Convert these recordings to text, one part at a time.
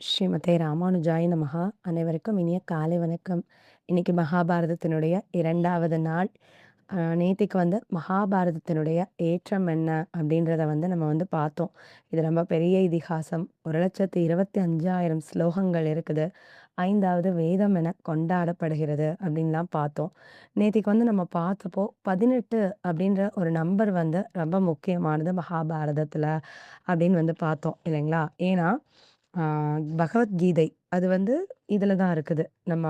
ஸ்ரீமதே ராமானுஜாய நமஹா. அனைவருக்கும் இனிய காலை வணக்கம். இன்னைக்கு மகாபாரதத்தினுடைய 2வது நாள். நேத்திக்கு மகாபாரதத்தினுடைய ஏற்றம் என்ன அப்படின்றத நம்ம பார்த்தோம். இது ரொம்ப பெரிய இதிகாசம். 1,25,000 ஸ்லோகங்கள் இருக்குது. 5வது வேதம் என கொண்டாடப்படுகிறது அப்படின்லாம் பார்த்தோம். நேத்திக்கு நம்ம பார்த்தப்போ 18 அப்படின்ற ஒரு நம்பர் ரொம்ப முக்கியமானது மகாபாரதத்துல அப்படின்னு பார்த்தோம் இல்லைங்களா? ஏன்னா ஆ பகவத்கீதை அது இதில தான் இருக்குது. நம்ம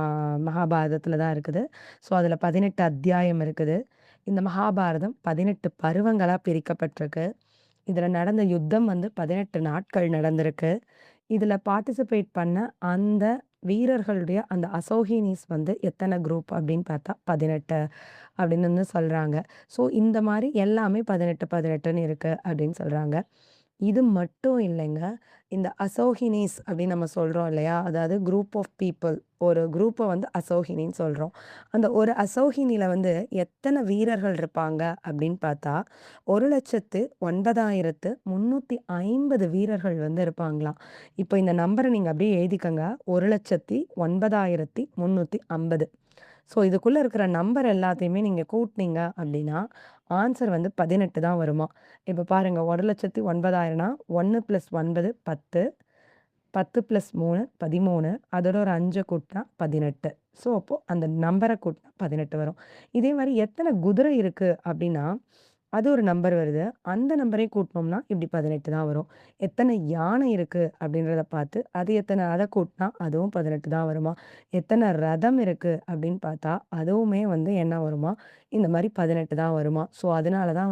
மகாபாரதத்தில தான் இருக்குது. ஸோ, அதில 18 அத்தியாயம் இருக்குது. இந்த மகாபாரதம் 18 பருவங்களா பிரிக்கப்பட்டிருக்கு. இதில நடந்த யுத்தம் 18 நாட்கள் நடந்திருக்கு. இதில பார்ட்டிசிபேட் பண்ண அந்த வீரர்களுடைய அந்த அசோகினீஸ் எத்தன குரூப் அப்படின்னு பார்த்தா 18 அப்படின்னு சொல்றாங்க. ஸோ, இந்த மாரி எல்லாமே 18, 18ன்னு இருக்கு அப்படின்னு சொல்றாங்க. இது மட்டும் இல்லைங்க. இந்த அசோஹினீஸ் அப்படின்னு நம்ம சொல்றோம் இல்லையா? அதாவது குரூப் ஆஃப் பீப்பிள். ஒரு குரூப்ப அசோஹினின்னு சொல்றோம். அந்த ஒரு அசோஹினில எத்தன வீரர்கள் இருப்பாங்க அப்படின்னு பார்த்தா, 1,09,350 வீரர்கள் இருப்பாங்களாம். இப்போ இந்த நம்பர நீங்க அப்படியே எழுதிக்கங்க. 1,09,350. ஸோ, இதுக்குள்ள இருக்கிற நம்பர் எல்லாத்தையுமே நீங்க கூட்டுனீங்க அப்படின்னா, ஆன்சர் 18 தான் வருமாம். இப்ப பாருங்க 1,09,000னா 1 + 9 10, 10 + 3 13, அதோட ஒரு 5 கூட்டினா 18. ஸோ, அப்போ அந்த நம்பர கூட்டினா 18 வரும். இதே மாரி எத்தன குதிரை இருக்கு அப்படின்னா, அது ஒரு நம்பர் வருது. அந்த நம்பரையும் கூட்டுனோம்னா இப்படி 18 தான் வரும். எத்தன யானை இருக்கு அப்படின்றத பார்த்து, அது எத்தன அத கூட்டினா அதுவும் 18 தான் வருமாம். எத்தன ரதம் இருக்கு அப்படின்னு பார்த்தா, அதுவுமே என்ன வருமாம், இந்த மாரி 18 தான் வருமாம். ஸோ, அதனால தான்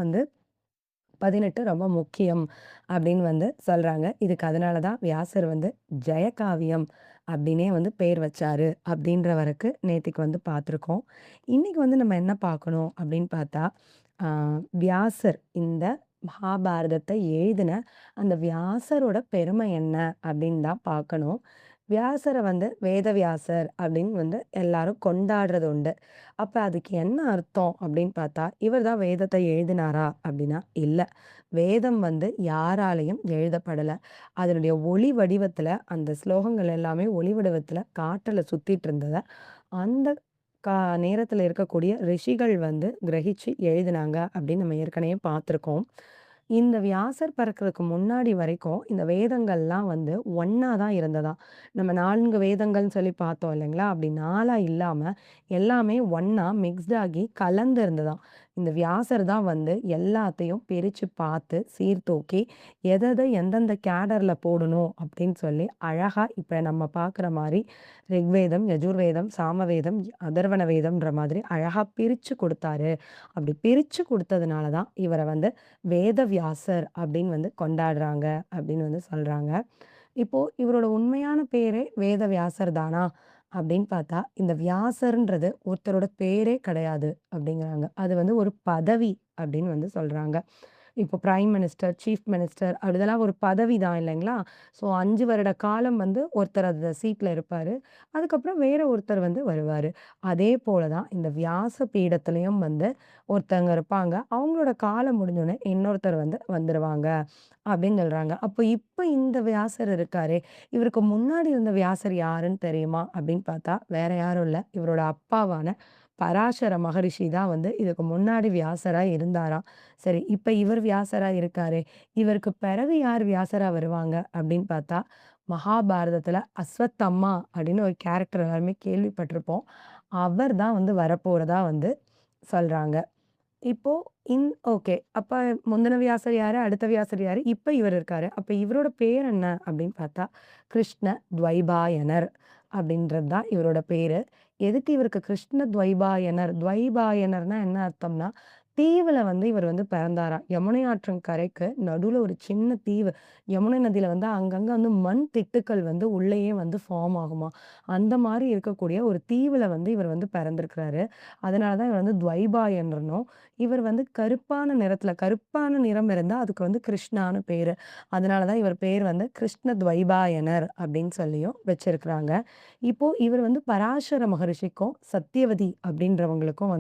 18 ரொம்ப முக்கியம் அப்படின்னு சொல்றாங்க. இதுக்கு அதனால தான் வியாசர் ஜெயகாவியம் அப்படின்னே பேர் வச்சாரு அப்படின்ற வரைக்கு நேத்திக்கு பார்த்துருக்கோம். இன்னைக்கு நம்ம என்ன பார்க்கணும் அப்படின்னு பார்த்தா, ஆ வியாசர் இந்த மகாபாரதத்தை எழுதின அந்த வியாசரோட பெருமை என்ன அப்படின்னு தான் பார்க்கணும். வியாசர வேதவியாசர் அப்படின்னு எல்லாரும் கொண்டாடுறது உண்டு. அப்ப அதுக்கு என்ன அர்த்தம் அப்படின்னு பார்த்தா, இவர் தான் வேதத்தை எழுதினாரா அப்படின்னா இல்ல. வேதம் யாராலயும் எழுதப்படல. அதனுடைய ஒளி வடிவத்துல அந்த ஸ்லோகங்கள் எல்லாமே ஒளி வடிவத்துல காற்றுல சுத்திட்டு இருந்தத, அந்த கா நேரத்துல இருக்கக்கூடிய ரிஷிகள் கிரகிச்சு எழுதினாங்க அப்படின்னு நம்ம ஏற்கனவே பார்த்துருக்கோம். இந்த வியாசர் பிறக்கறதுக்கு முன்னாடி வரைக்கும் இந்த வேதங்கள்லாம் ஒண்ணா தான் இருந்ததாம். நம்ம 4 வேதங்கள்னு சொல்லி பார்த்தோம் இல்லைங்களா? அப்படி 4ஆ இல்லாம எல்லாமே ஒண்ணா மிக்ஸ்ட் ஆகி கலந்து இருந்ததாம். இந்த வியாசர் தான் எல்லாத்தையும் பிரிச்சு பார்த்து, சீர்தூக்கி எத எந்தெந்த கேடர்ல போடணும் அப்படின்னு சொல்லி அழகா இப்ப நம்ம பார்க்குற மாரி ரிக்வேதம், யஜுர்வேதம், சாமவேதம், அதர்வண வேதம்ன்ற மாதிரி அழகா பிரிச்சு குடுத்தாரு. அப்படி பிரிச்சு குடுத்ததுனால தான் இவர வேதவியாசர் அப்படின்னு கொண்டாடுறாங்க அப்படின்னு சொல்றாங்க. இப்போ இவரோட உண்மையான பேரே வேதவியாசர் தானா? அப்படின்னு பார்த்தா, இந்த வியாசர்ன்றது ஒருத்தரோட பேரே கிடையாது அப்படிங்கிறாங்க. அது ஒரு பதவி அப்படின்னு சொல்றாங்க. இப்போ பிரைம் மினிஸ்டர், சீஃப் மினிஸ்டர் இதெல்லாம் ஒரு பதவி தான் இல்லைங்களா? ஸோ 5 வருட காலம் ஒருத்தர் அந்த சீட்ல இருப்பாரு. அதுக்கப்புறம் வேற ஒருத்தர் வருவாரு. அதே போல தான் இந்த வியாச பீடத்திலயும் ஒருத்தங்க இருப்பாங்க. அவங்களோட காலம் முடிஞ்சோனே இன்னொருத்தர் வந்துருவாங்க அப்படின்னு சொல்றாங்க. அப்போ இப்ப இந்த வியாசர் இருக்காரே, இவருக்கு முன்னாடி இருந்த வியாசர் யாருன்னு தெரியுமா? அப்படின்னு பார்த்தா, வேற யாரும் இல்ல. இவரோட அப்பாவான பராசர மகரிஷி தான் இதுக்கு முன்னாடி வியாசரா இருந்தாராம். சரி, இப்ப இவர் வியாசரா இருக்காரே, இவருக்கு பிறகு யார் வியாசரா வருவாங்க அப்படின்னு பார்த்தா, மகாபாரதத்துல அஸ்வத்தம்மா அப்படின்னு ஒரு கேரக்டர் எல்லாருமே கேள்விப்பட்டிருப்போம். அவர் தான் வரப்போறதா சொல்றாங்க. இப்போ ஓகே. அப்ப முந்தின வியாசர் யாரு? அடுத்த வியாசர் யாரு? இப்ப இவர் இருக்காரு. அப்ப இவரோட பேர் என்ன அப்படின்னு பார்த்தா, கிருஷ்ண துவைபாயனர் அப்படின்றது தான் இவரோட பேரு. எதுக்கு இவருக்கு கிருஷ்ண துவைபாயனர்? துவைபாயனர்னா என்ன அர்த்தம்னா, தீவுல இவர் பிறந்தாராம். யமுனை ஆற்றங்கரைக்கு நடுவுல ஒரு சின்ன தீவு. யமுனை நதியில அங்கங்க மண் திட்டுக்கள் உள்ளேயே ஃபார்ம் ஆகுமாம். அந்த மாரி இருக்கக்கூடிய ஒரு தீவுல இவர் பிறந்திருக்கிறாரு. அதனால தான் இவர் துவைபாயனர்ன்னும், இவர் கருப்பான நிறத்துல கருப்பான நிறம் இருந்தா அதுக்கு கிருஷ்ணான்னு பேரு. அதனால தான் இவர் பேர் கிருஷ்ண துவைபாயனர் அப்படின்னு சொல்லியும் வச்சிருக்கிறாங்க. இப்போ இவர் பராசர மகரிஷிக்கும், சத்தியவதி அப்படின்றவங்களுக்கும்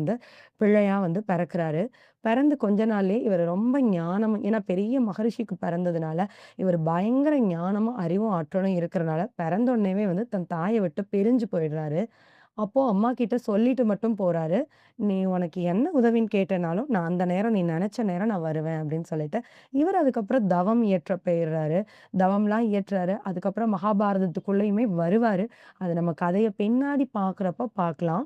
பிள்ளையா வந்து பிறக்குறாரு. பிறந்து கொஞ்ச நாள்லயே இவரு ரொம்ப ஞானம் ஏன்னா பெரிய மகரிஷிக்கு பிறந்ததுனால, இவரு பயங்கர ஞானமும், அறிவும், ஆற்றலும் இருக்கிறனால, பிறந்த உடனேவே வந்து தன் தாய விட்டு பிரிஞ்சு போயிடுறாரு. அப்போ அம்மாகிட்ட சொல்லிட்டு மட்டும் போறாரு. "நீ உனக்கு என்ன உதவின்னு கேட்டனாலும், நான் அந்த நேரம் நீ நெனச்ச நேரம் நான் வருவேன்" அப்படின்னு சொல்லிட்டு, இவரு அதுக்கப்புறம் தவம் இயற்ற போயிர்றாரு. தவம்லாம் இயற்றுறாரு. அதுக்கப்புறம் மகாபாரதத்துக்குள்ளயுமே வருவாரு. அது நம்ம கதைய பின்னாடி பார்க்குறப்ப பார்க்கலாம்.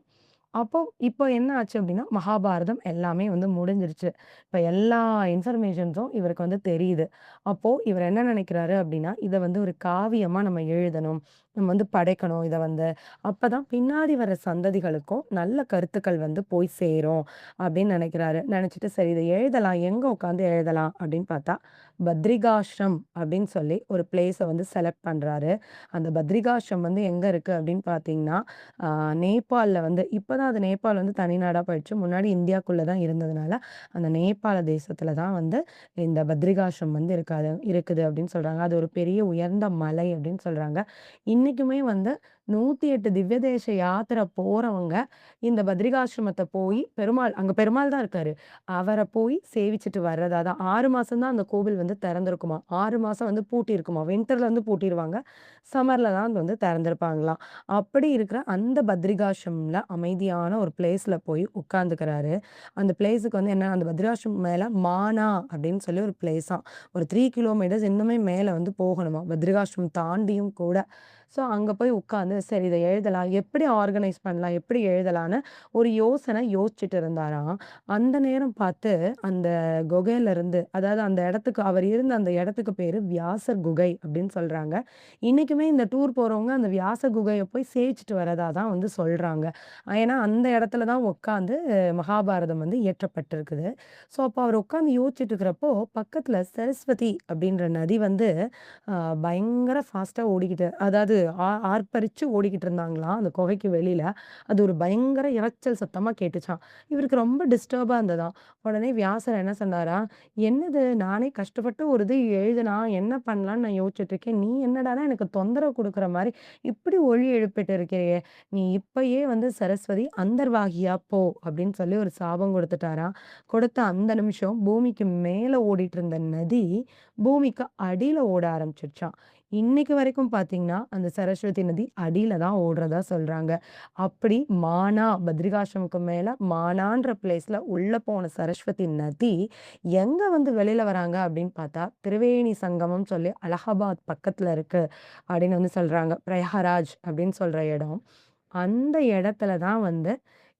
அப்போ இப்போ என்ன ஆச்சு அப்டின்னா, மகாபாரதம் எல்லாமே வந்து முடிஞ்சிருச்சு. இப்ப எல்லா இன்ஃபர்மேஷன்ஸும் இவருக்கு வந்து தெரியுது. அப்போ இவர் என்ன நெனைக்கிறாரு அப்டின்னா, இத வந்து ஒரு காவியமா நம்ம எழுதணும். நம்ம வந்து படைக்கணும் இத வந்து. அப்பதான் பின்னாடி வர சந்ததிகளுக்கும் நல்ல கருத்துக்கள் வந்து போய் சேரும் அப்டின்னு நெனைக்கிறாரு. நெனச்சுட்டு சரி இத எழுதலாம். எங்க உட்காந்து எழுதலாம் அப்டின்னு பார்த்தா, பத்ரிகாஷ்ரம் அப்டின்னு சொல்லி ஒரு பிளேஸ வந்து செலக்ட் பண்றாரு. அந்த பத்ரிகாஷ்ரம் வந்து எங்க இருக்கு அப்டின்னு பார்த்தீங்கன்னா, ஆ நேபாள்ல வந்து இப்ப தான் அது நேபாள் வந்து தனிநாடா போயிடுச்சு. முன்னாடி இந்தியாக்குள்ள தான் இருந்ததுனால, அந்த நேபாள தேசத்தில தான் வந்து இந்த பத்ரிகாஷ்ரம் வந்து இருக்குது அப்படின்னு சொல்றாங்க. அது ஒரு பெரிய உயர்ந்த மலை அப்படின்னு சொல்றாங்க. இன்னைக்குமே வந்து 108 திவ்ய தேச யாத்திரை போறவங்க, இந்த பத்ரிகாசிரமத்த போய் அங்க பெருமாள் தான் இருக்காரு. அவர போய் சேவிச்சுட்டு வர்றதா தான் 6 மாசம் தான் அந்த கோவில் வந்து திறந்திருக்குமாம். 6 மாசம் வந்து பூட்டியிருக்குமாம். வின்டர்ல வந்து பூட்டிருவாங்க. சம்மர்ல தான் அது வந்து திறந்திருப்பாங்களாம். அப்படி இருக்கிற அந்த பத்ரிகாஷ்ரம்ல அமைதியான ஒரு பிளேஸ்ல போய் உட்கார்ந்துக்கிறாரு. அந்த பிளேஸுக்கு வந்து என்ன அந்த பத்ரிகாஷ்ரம் மேல மானா அப்படின்னு சொல்லி ஒரு பிளேஸாம். ஒரு 3 கிலோமீட்டர்ஸ் இன்னுமே மேல வந்து போகணுமாம். பத்ரிகாஷ்ரம் தாண்டியும் கூட. ஸோ அங்க போய் உட்கார்ந்து சரி இத எழுதலாம். எப்படி ஆர்கனைஸ் பண்ணலாம்? எப்படி எழுதலான்னு ஒரு யோசனை யோசிச்சுட்டு இருந்தாராம். அந்த நேரம் பார்த்து அந்த குகையிலருந்து அதாவது அந்த இடத்துக்கு அவர் இருந்த அந்த இடத்துக்கு பேரு வியாசர் குகை அப்படின்னு சொல்றாங்க. இன்னைக்குமே இந்த டூர் போறவங்க அந்த வியாச குகைய போய் சேவிச்சுட்டு வரதா தான் வந்து சொல்றாங்க. ஏன்னா, அந்த இடத்துல தான் உட்காந்து மகாபாரதம் வந்து இயற்றப்பட்டிருக்குது. ஸோ, அப்போ அவர் உட்காந்து யோசிச்சுட்டு இருக்கிறப்போ, பக்கத்துல சரஸ்வதி அப்படின்ற நதி வந்து அ பயங்கர ஃபாஸ்ட்டா ஓடிக்கிட்டு அதாவது ஆர்ப்பரிச்சு ஓடிக்கிட்டு இருந்தாங்களாம், அந்த குகைக்கு வெளியில. அது ஒரு பயங்கர இரைச்சல் சத்தமா கேட்டுச்சாம். இவருக்கு ரொம்ப டிஸ்டர்பா இருந்ததாம். உடனே வியாசர் என்ன சொன்னாராம், "என்னது நானே கஷ்டப்பட்டு ஒரு இது எழுதுனா, என்ன பண்ணலான்னு நான் யோசிச்சுட்டு இருக்கேன். நீ என்னடான்னா எனக்கு தொந்தரவு குடுக்குற மாரி, இப்படி ஒலி எழுப்பிட்டு இருக்கிறியே! நீ இப்பயே வந்து சரஸ்வதி அந்தர்வாகியா போ!" அப்படின்னு சொல்லி ஒரு சாபம் குடுத்துட்டாராம். கொடுத்த அந்த நிமிஷம் பூமிக்கு மேல ஓடிட்டு இருந்த நதி, பூமிக்கு அடியில ஓட ஆரம்பிச்சுருச்சாம். இன்னைக்கு வரைக்கும் பார்த்தீங்கன்னா, அந்த சரஸ்வதி நதி அடியில தான் ஓடுறதா சொல்றாங்க. அப்படி மானா பத்ரிகாஷ்ரமுக்கு மேல மானான்ற பிளேஸ்ல உள்ள போன சரஸ்வதி நதி, எங்க வந்து வெளியில வராங்க அப்படின்னு பார்த்தா, திரிவேணி சங்கமம் சொல்லி அலகாபாத் பக்கத்துல இருக்கு அப்படின்னு வந்து சொல்றாங்க. பிரயாகராஜ் அப்படின்னு சொல்ற இடம். அந்த இடத்துல தான் வந்து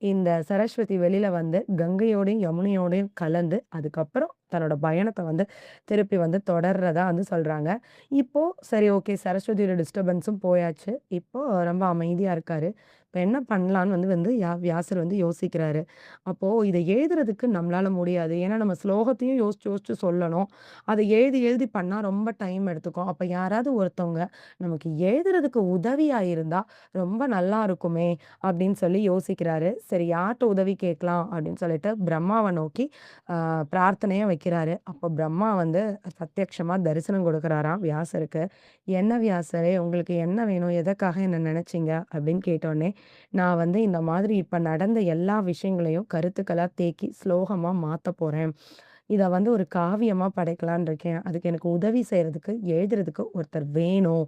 இந்த சரஸ்வதி வெளியில வந்து கங்கையோடையும், யமுனையோடையும் கலந்து, அதுக்கப்புறம் தன்னோட பயணத்த வந்து திருப்பி வந்து தொடர்றதா வந்து சொல்றாங்க. இப்போ சரி ஓகே சரஸ்வதியோட டிஸ்டர்பன்ஸும் போயாச்சு. இப்போ ரொம்ப அமைதியா இருக்காரு. இப்ப என்ன பண்ணலான்னு வந்து வந்து வியாசர் வந்து யோசிக்கிறாரு. அப்போ இத எழுதுறதுக்கு நம்மளால முடியாது. ஏன்னா நம்ம ஸ்லோகத்தையும் யோசிச்சு யோசிச்சு சொல்லணும். அத எழுதி எழுதி பண்ணா ரொம்ப டைம் எடுத்துக்கும். அப்ப யாராவது ஒருத்தவங்க நமக்கு எழுதுறதுக்கு உதவியா இருந்தா ரொம்ப நல்லா இருக்குமே! அப்படின்னு சொல்லி யோசிக்கிறாரு. சரி யார்ட்ட உதவி கேட்கலாம் அப்படின்னு சொல்லிட்டு பிரம்மாவ நோக்கி பிரார்த்தனைய வைக்கிறாரு. அப்போ பிரம்மா வந்து பிரத்யக்ஷமா தரிசனம் கொடுக்குறாராம் வியாசருக்கு. "என்ன வியாசரே உங்களுக்கு என்ன வேணும்? எதற்காக என்ன நினைச்சீங்க?" அப்படின்னு கேட்டோனே, "நான் வந்து இந்த மாதிரி இப்ப நடந்த எல்லா விஷயங்களையும் கருத்துக்களா தேக்கி ஸ்லோகமா மாத்தப் போறேன். இத வந்து ஒரு காவியமா படைக்கலான்னு இருக்கேன். அதுக்கு எனக்கு உதவி செய்றதுக்கு, எழுதுறதுக்கு ஒருத்தர் வேணும்."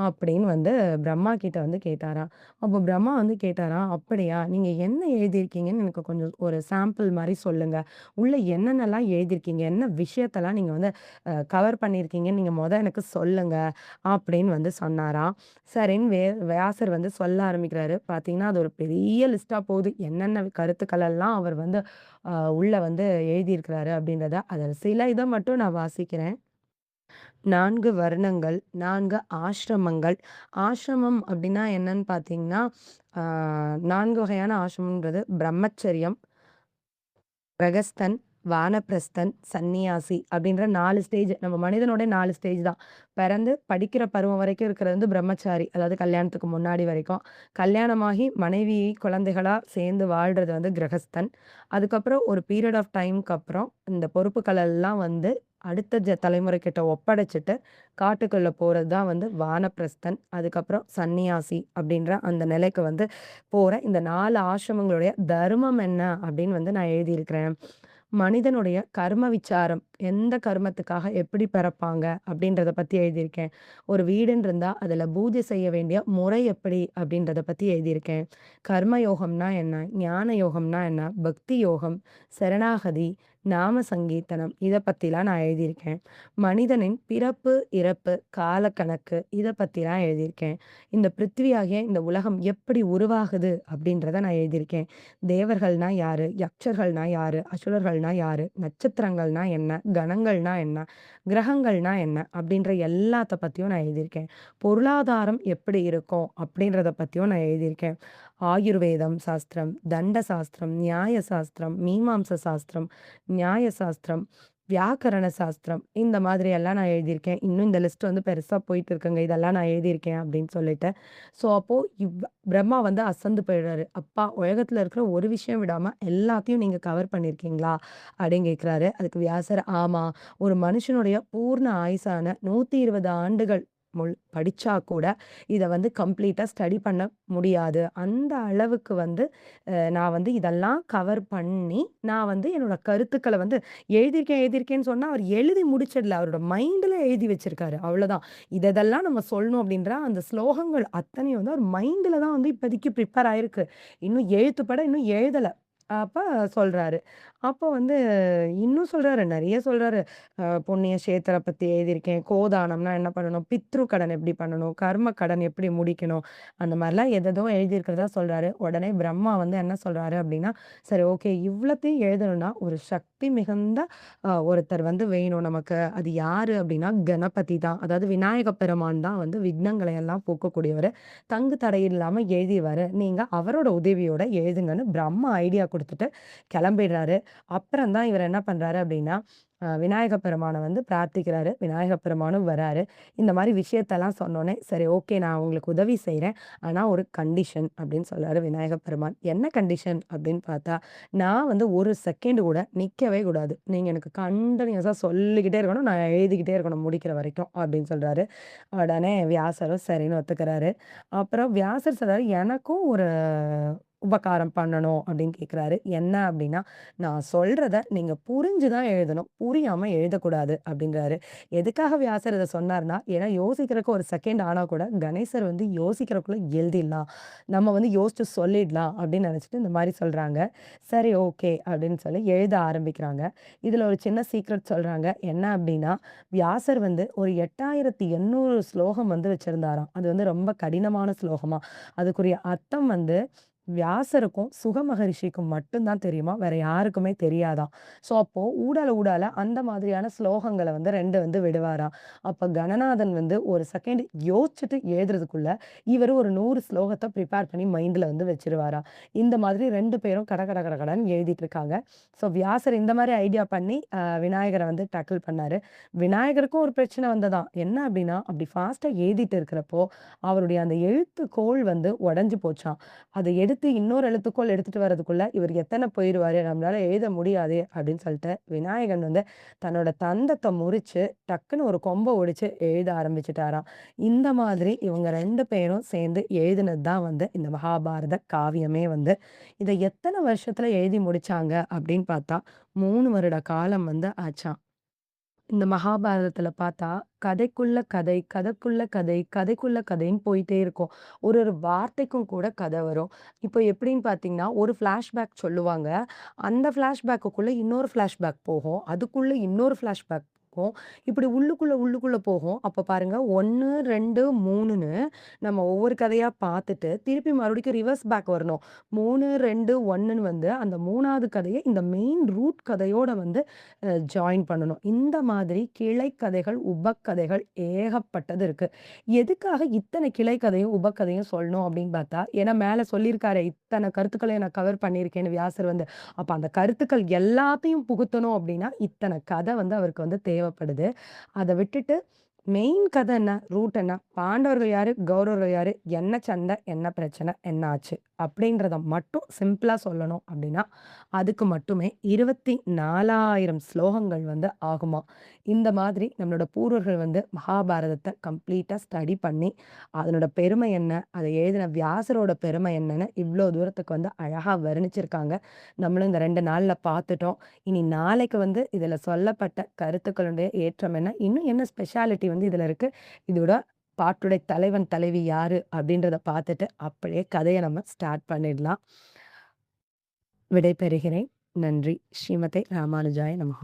அப்படின்னு வந்து பிரம்மா கிட்ட வந்து கேட்டாராம். அப்போ பிரம்மா வந்து கேட்டாராம், "அப்படியா? நீங்க என்ன எழுதியிருக்கீங்கன்னு எனக்கு கொஞ்சம் ஒரு சாம்பிள் மாரி சொல்லுங்க. உள்ள என்னென்னலாம் எழுதியிருக்கீங்க? என்ன விஷயத்தலாம் நீங்க வந்து கவர் பண்ணியிருக்கீங்கன்னு நீங்க எனக்கு சொல்லுங்க." அப்படின்னு வந்து சொன்னாராம். சரின்னு வியாசர் வந்து சொல்ல ஆரம்பிக்கிறாரு. பார்த்தீங்கன்னா, அது ஒரு பெரிய லிஸ்ட்டா போகுது. என்னென்ன கருத்துக்கள் எல்லாம் அவர் வந்து உள்ள வந்து எழுதியிருக்கிறாரு அப்படின்றத. அதில சில இத மட்டும் நான் வாசிக்கிறேன். 4 வர்ணங்கள், 4 ஆஷ்ரமங்கள். ஆஷ்ரமம் அப்டின்னா என்னன்னு பார்த்தீங்கன்னா, ஆ 4 வகையான ஆஷ்ரமம்ன்றது பிரம்மச்சரியம், கிரகஸ்தன், வானப்பிரஸ்தன், சந்நியாசி அப்படின்ற 4 ஸ்டேஜ். நம்ம மனிதனோட 4 ஸ்டேஜ் தான். பிறந்து படிக்கிற பருவம் வரைக்கும் இருக்கிறது வந்து பிரம்மச்சாரி. அதாவது கல்யாணத்துக்கு முன்னாடி வரைக்கும். கல்யாணமாகி மனைவி, குழந்தைகளா சேர்ந்து வாழ்றது வந்து கிரகஸ்தன். அதுக்கப்புறம் ஒரு பீரியட் ஆஃப் டைம்க்கு அப்புறம் இந்த பொறுப்புகள் எல்லாம் வந்து அடுத்த தலைமுறைக்கிட்ட ஒப்படைச்சுட்டு காட்டுக்குள்ள போறது தான் வந்து வானப்பிரஸ்தன். அதுக்கப்புறம் சந்நியாசி அப்படின்ற அந்த நிலைக்கு வந்து போற இந்த 4 ஆசிரமங்களுடைய தர்மம் என்ன அப்படின்னு வந்து நான் எழுதியிருக்கிறேன். மனிதனுடைய கர்ம விச்சாரம். எந்த கர்மத்துக்காக எப்படி பிறப்பாங்க அப்படின்றத பத்தி எழுதியிருக்கேன். ஒரு வீடுன்னு இருந்தா, அதுல பூஜை செய்ய வேண்டிய முறை எப்படி அப்படின்றத பத்தி எழுதியிருக்கேன். கர்ம யோகம்னா என்ன? ஞான யோகம்னா என்ன? பக்தி யோகம், சரணாகதி, நாம சங்கீர்த்தனம் இத பத்திலாம் நான் எழுதியிருக்கேன். மனிதனின் பிறப்பு, இறப்பு, காலக்கணக்கு இத பத்திலாம் எழுதியிருக்கேன். இந்த பிருத்திவியாகிய இந்த உலகம் எப்படி உருவாகுது அப்படின்றத நான் எழுதியிருக்கேன். தேவர்கள்னா யாரு? யக்ஷர்கள்னா யாரு? அசுரர்கள்னா யாரு? நட்சத்திரங்கள்னா என்ன? கணங்கள்னா என்ன? கிரகங்கள்னா என்ன? அப்படின்ற எல்லாத்த பத்தியும் நான் எழுதியிருக்கேன். பொருளாதாரம் எப்படி இருக்கும்? அப்படின்றத பத்தியும் நான் எழுதியிருக்கேன். ஆயுர்வேதம் சாஸ்திரம், தண்ட சாஸ்திரம், நியாய சாஸ்திரம், மீமாம்ச சாஸ்திரம், நியாய சாஸ்திரம், வியாக்கரண சாஸ்திரம் இந்த மாதிரி எல்லாம் நான் எழுதியிருக்கேன். இன்னும் இந்த லிஸ்ட் வந்து பெருசா போயிட்டு இருக்குங்க. இதெல்லாம் நான் எழுதியிருக்கேன் அப்படின்னு சொல்லிட்டு. ஸோ அப்போ பிரம்மா வந்து அசந்து போயிடுறாரு. "அப்பா உலகத்துல இருக்கிற ஒரு விஷயம் விடாம எல்லாத்தையும் நீங்க கவர் பண்ணியிருக்கீங்களா?" அப்படின்னு கேட்கிறாரு. அதுக்கு வியாசர், "ஆமா. ஒரு மனுஷனுடைய பூர்ண ஆயுசான 120 ஆண்டுகள் படிச்சா கூட இத வந்து கம்ப்ளீட்டா ஸ்டடி பண்ண முடியாது. அந்த அளவுக்கு வந்து நான் வந்து இதெல்லாம் கவர் பண்ணி, நான் வந்து என்னோட கருத்துக்கள வந்து எழுதியிருக்கேன்னு சொன்னா, அவர் எழுதி முடிச்சிடல. அவரோட மைண்ட்ல எழுதி வச்சிருக்காரு. அவ்வளோதான். இதெல்லாம் நம்ம சொல்லணும் அப்படின்ற அந்த ஸ்லோகங்கள் அத்தனையும் வந்து அவர் மைண்ட்ல தான் வந்து இப்போதைக்கு ப்ரிப்பேர் ஆயிருக்கு. இன்னும் எழுத்துப்பட இன்னும் எழுதல. அப்ப சொல்றாரு. அப்போ வந்து இன்னும் சொல்றாரு. நெறைய சொல்றாரு. புண்ணிய சேத்திர பத்தி எழுதியிருக்கேன். கோதானம்னா என்ன பண்ணணும்? பித்ரு கடன் எப்படி பண்ணணும்? கர்ம கடன் எப்படி முடிக்கணும்? அந்த மாரிலாம் எதேதோ எழுதியிருக்கிறதா சொல்றாரு. உடனே பிரம்மா வந்து என்ன சொல்றாரு அப்படின்னா, சரி ஓகே இவ்வளத்தையும் எழுதணும்னா, ஒரு சக்தி மிகுந்த ஒருத்தர் வந்து வேணும் நமக்கு. அது யாரு அப்படின்னா, கணபதி தான். அதாவது விநாயக பெருமான் தான் வந்து விக்னங்களை எல்லாம் போக்கக்கூடியவரு. தங்கு தடை இல்லாம எழுதிருவாரு. நீங்க அவரோட உதவியோட எழுதுங்கன்னு பிரம்மா ஐடியா குடுத்துட்டு கெளம்பிடுறாரு. அப்புறம் தான் இவரு என்ன பண்றாரு அப்படின்னா, விநாயக பெருமான வந்து பிரார்த்திக்கிறாரு. விநாயக பெருமானும் வராரு. இந்த மாரி விஷயத்தெல்லாம் சொன்னோனே, "சரி ஓகே நான் உங்களுக்கு உதவி செய்றேன். ஆனா ஒரு கண்டிஷன்" அப்படின்னு சொல்றாரு விநாயக பெருமான். "என்ன கண்டிஷன்?" அப்படின்னு பார்த்தா, "நான் வந்து ஒரு செகண்ட் கூட நிக்கவே கூடாது. நீங்க எனக்கு கன்டினியூஸா சொல்லிக்கிட்டே இருக்கணும். நான் எழுதிக்கிட்டே இருக்கணும் முடிக்கிற வரைக்கும்" அப்படின்னு சொல்றாரு. உடனே வியாசரும் சரின்னு ஒத்துக்கிறாரு. அப்புறம் வியாசர் சொல்றாரு, "எனக்கும் ஒரு உபகாரம் பண்ணணும்" அப்படின்னு கேட்குறாரு. என்ன அப்படின்னா, "நான் சொல்றத நீங்க புரிஞ்சு தான் எழுதணும். புரியாம எழுதக்கூடாது" அப்படின்றாரு. எதுக்காக வியாசர் இத சொன்னார்ன்னா, ஏன்னா யோசிக்கிறதுக்கு ஒரு செகண்ட் ஆனா கூட கணேசர் வந்து யோசிக்கிறதுக்குள்ள எழுதிடலாம். நம்ம வந்து யோசிச்சு சொல்லிடலாம் அப்படின்னு நினைச்சுட்டு இந்த மாரி சொல்றாங்க. சரி ஓகே அப்படின்னு சொல்லி எழுத ஆரம்பிக்கிறாங்க. இதுல ஒரு சின்ன சீக்ரெட் சொல்றாங்க. என்ன அப்படின்னா, வியாசர் வந்து ஒரு 8800 ஸ்லோகம் வந்து வச்சிருந்தாராம். அது வந்து ரொம்ப கடினமான ஸ்லோகமாம். அதுக்குரிய அர்த்தம் வந்து வியாசருக்கும், சுக மகரிஷிக்கும் மட்டும் தான் தெரியுமாம். வேற யாருக்குமே தெரியாதாம். ஸோ அப்போ ஊடால அந்த மாதிரியான ஸ்லோகங்கள வந்து 2 வந்து விடுவாராம். அப்ப கணநாதன் வந்து ஒரு செகண்ட் யோசிச்சுட்டு எழுதுறதுக்குள்ள, இவரு ஒரு 100 ஸ்லோகத்த ப்ரிப்பேர் பண்ணி மைண்ட்ல வந்து வச்சுருவாராம். இந்த மாதிரி 2 பேரும் கட கட கட கடன்னு எழுதிட்டு இருக்காங்க. ஸோ வியாசர் இந்த மாரி ஐடியா பண்ணி விநாயகர வந்து டேக்கிள் பண்ணாரு. விநாயகருக்கும் ஒரு பிரச்சனை வந்ததாம். என்ன அப்டின்னா, அப்படி ஃபாஸ்ட்டா எழுதிட்டு இருக்கிறப்போ, அவருடைய அந்த எழுத்துக்கோல் வந்து உடைஞ்சு போச்சாம். அத எடுத்து இன்னொரு எழுத்துக்கோள் எடுத்துட்டு வரதுக்குள்ள, இவர் எத்தன போயிருவாரு, நம்மளால எழுத முடியாதே அப்படின்னு சொல்லிட்டு, விநாயகன் வந்து தன்னோட தந்தத்த முறிச்சு, டக்குன்னு ஒரு கொம்ப ஒடிச்சு எழுத ஆரம்பிச்சுட்டாராம். இந்த மாதிரி இவங்க 2 பேரும் சேர்ந்து எழுதினது தான் வந்து இந்த மகாபாரத காவியமே வந்து. இத எத்தன வருஷத்துல எழுதி முடிச்சாங்க அப்படின்னு பார்த்தா, 3 வருட காலம் வந்து ஆச்சாம். இந்த மகாபாரதத்துல பார்த்தா, கதைக்குள்ள கதை, கதைக்குள்ள கதை, கதைக்குள்ள கதைன்னு போயிட்டே இருக்கும். ஒரு ஒரு வார்த்தைக்கும் கூட கதை வரும். இப்போ எப்படின்னு பார்த்தீங்கன்னா, ஒரு ஃப்ளாஷ்பேக் சொல்லுவாங்க. அந்த ஃப்ளாஷ்பேக்குக்குள்ள இன்னொரு ஃப்ளாஷ்பேக் போகும். அதுக்குள்ள இன்னொரு ஃப்ளாஷ்பேக் இருக்கும். இப்படி உள்ளுக்குள்ள போகும். அப்ப பாருங்க 1, 2, 3ன்னு நம்ம ஒவ்வொரு கதையா பார்த்துட்டு, திருப்பி மறுபடிக்கும் ரிவர்ஸ் பேக் வரணும். 3, 2, 1ன்னு வந்து அந்த 3வது கதைய இந்த மெயின் ரூட் கதையோட வந்து ஜாயின் பண்ணணும். இந்த மாதிரி கிளை கதைகள், உபக்கதைகள் ஏகப்பட்டது இருக்கு. எதுக்காக இத்தனை கிளை கதையும், உபக்கதையும் சொல்லணும் அப்படின்னு பார்த்தா, ஏன்னா மேல சொல்லியிருக்காரே, இத்தன கருத்துக்களையும் நான் கவர் பண்ணியிருக்கேன்னு வியாசர் வந்து. அப்ப அந்த கருத்துக்கள் எல்லாத்தையும் புகுத்தணும் அப்படின்னா, இத்தன கதை வந்து அவருக்கு வந்து தேவைப்படுது. அத விட்டுட்டு மெயின் கதை என்ன? ரூட் என்ன? பாண்டவர்கள் யாரு? கௌரவர்கள் யாரு? என்ன சண்டை? என்ன பிரச்சனை? என்ன ஆச்சு? அப்படின்றத மட்டும் சிம்பிளா சொல்லணும் அப்படின்னா, அதுக்கு மட்டுமே 24,000 ஸ்லோகங்கள் வந்து ஆகுமாம். இந்த மாதிரி நம்மளோட பூர்வர்கள் வந்து மகாபாரதத்த கம்ப்ளீட்டா ஸ்டடி பண்ணி, அதனோட பெருமை என்ன? அத எழுதின வியாசரோட பெருமை என்னன்னு இவ்ளோ தூரத்துக்கு வந்து அழகா வர்ணிச்சிருக்காங்க. நம்மளும் இந்த 2 நாள்ல பார்த்துட்டோம். இனி நாளைக்கு வந்து இதுல சொல்லப்பட்ட கருத்துக்களுடைய ஏற்றம் என்ன? இன்னும் என்ன ஸ்பெஷாலிட்டி வந்து இதுல இருக்கு? இதோட பாட்டுடைய தலைவன், தலைவி யாரு? அப்படின்றத பார்த்துட்டு, அப்படியே கதைய நம்ம ஸ்டார்ட் பண்ணிடலாம். விடை பெறுகிறேன். நன்றி. ஸ்ரீமதே ராமானுஜாய நமஹ.